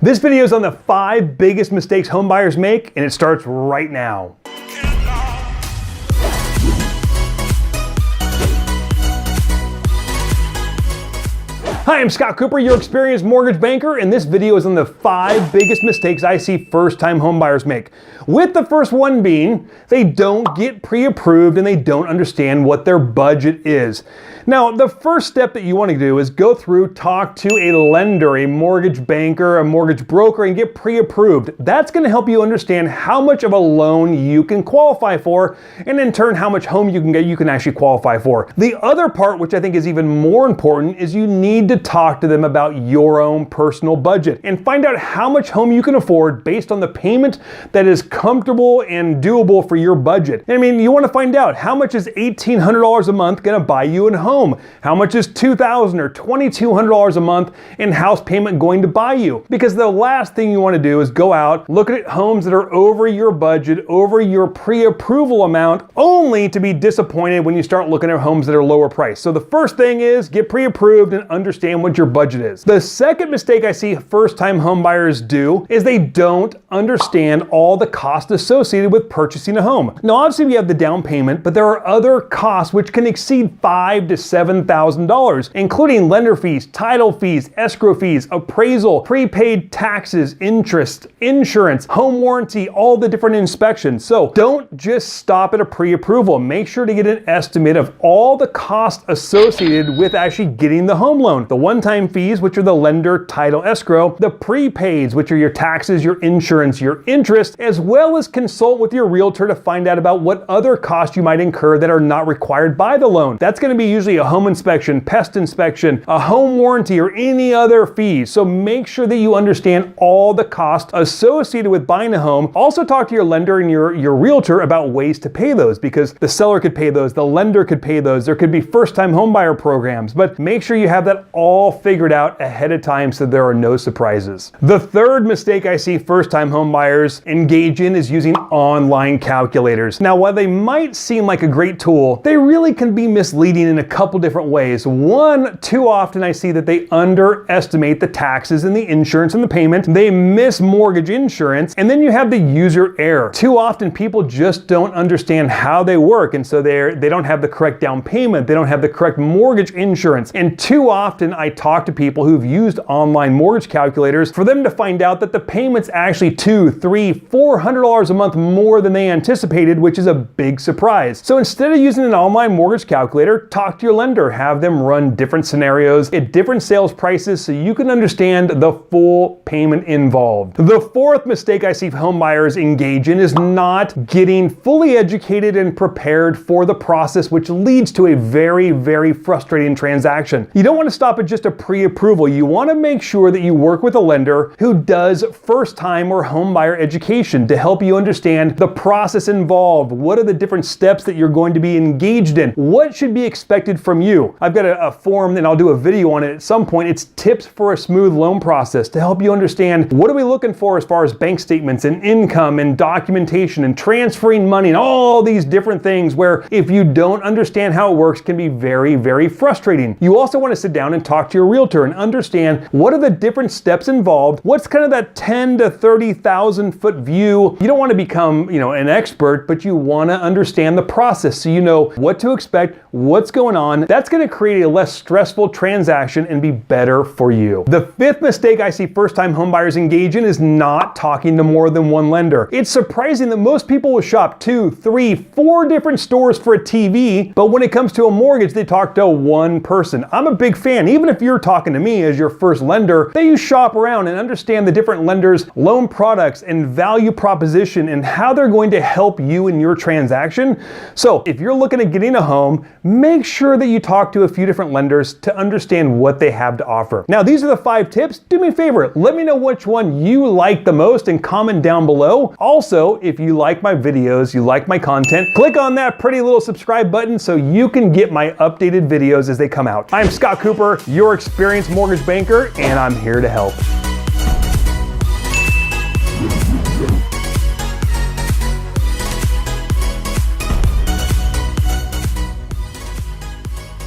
This video is on the 5 biggest mistakes home buyers make, and it starts right now. Hi, I'm Scott Cooper, your experienced mortgage banker, and this video is on the 5 biggest mistakes I see first-time home buyers make. With the first one being, they don't get pre-approved and they don't understand what their budget is. Now, the first step that you want to do is go through, talk to a lender, a mortgage banker, a mortgage broker, and get pre-approved. That's going to help you understand how much of a loan you can qualify for, and in turn, how much home you can actually qualify for. The other part, which I think is even more important, is you need to talk to them about your own personal budget and find out how much home you can afford based on the payment that is comfortable and doable for your budget. I mean, you want to find out how much is $1,800 a month going to buy you a home? How much is $2,000 or $2,200 a month in house payment going to buy you? Because the last thing you want to do is go out, look at homes that are over your budget, over your pre-approval amount, only to be disappointed when you start looking at homes that are lower priced. So the first thing is get pre-approved and understand what your budget is. The second mistake I see first-time home buyers do is they don't understand all the costs associated with purchasing a home. Now, obviously we have the down payment, but there are other costs which can exceed $5,000 to $7,000, including lender fees, title fees, escrow fees, appraisal, prepaid taxes, interest, insurance, home warranty, all the different inspections. So don't just stop at a pre-approval. Make sure to get an estimate of all the costs associated with actually getting the home loan. The one-time fees, which are the lender, title, escrow, the prepaids, which are your taxes, your insurance, your interest, as well as consult with your realtor to find out about what other costs you might incur that are not required by the loan. That's going to be usually a home inspection, pest inspection, a home warranty, or any other fees. So make sure that you understand all the costs associated with buying a home. Also talk to your lender and your realtor about ways to pay those, because the seller could pay those, the lender could pay those, there could be first-time homebuyer programs, but make sure you have that all figured out ahead of time so there are no surprises. The third mistake I see first-time homebuyers engage in is using online calculators. Now, while they might seem like a great tool, they really can be misleading in a couple different ways. One, too often I see that they underestimate the taxes and the insurance and the payment. They miss mortgage insurance, and then you have the user error. Too often people just don't understand how they work, and so they don't have the correct down payment, they don't have the correct mortgage insurance. And too often I talk to people who've used online mortgage calculators for them to find out that the payment's actually $200, $300, $400 a month more than they anticipated, which is a big surprise. So instead of using an online mortgage calculator, talk to your lender, have them run different scenarios at different sales prices so you can understand the full payment involved. The fourth mistake I see home buyers engage in is not getting fully educated and prepared for the process, which leads to a very, very frustrating transaction. You don't want to stop at just a pre-approval. You want to make sure that you work with a lender who does first-time or home buyer education to help you understand the process involved. What are the different steps that you're going to be engaged in? What should be expected from you? I've got a form, and I'll do a video on it at some point. It's tips for a smooth loan process to help you understand what are we looking for as far as bank statements and income and documentation and transferring money and all these different things, where if you don't understand how it works, can be very, very frustrating. You also want to sit down and talk to your realtor and understand what are the different steps involved. What's kind of that 10 to 30,000 foot view? You don't want to become, an expert, but you want to understand the process so you know what to expect, what's going on. That's going to create a less stressful transaction and be better for you. The fifth mistake I see first-time homebuyers engage in is not talking to more than one lender. It's surprising that most people will shop 2, 3, 4 different stores for a TV, but when it comes to a mortgage, they talk to one person. I'm a big fan, even if you're talking to me as your first lender, that you shop around and understand the different lenders' loan products and value proposition and how they're going to help you in your transaction. So if you're looking at getting a home, make sure that you talk to a few different lenders to understand what they have to offer. Now, these are the 5 tips. Do me a favor, let me know which one you like the most and comment down below. Also, if you like my videos, you like my content, click on that pretty little subscribe button so you can get my updated videos as they come out. I'm Scott Cooper, your experienced mortgage banker, and I'm here to help.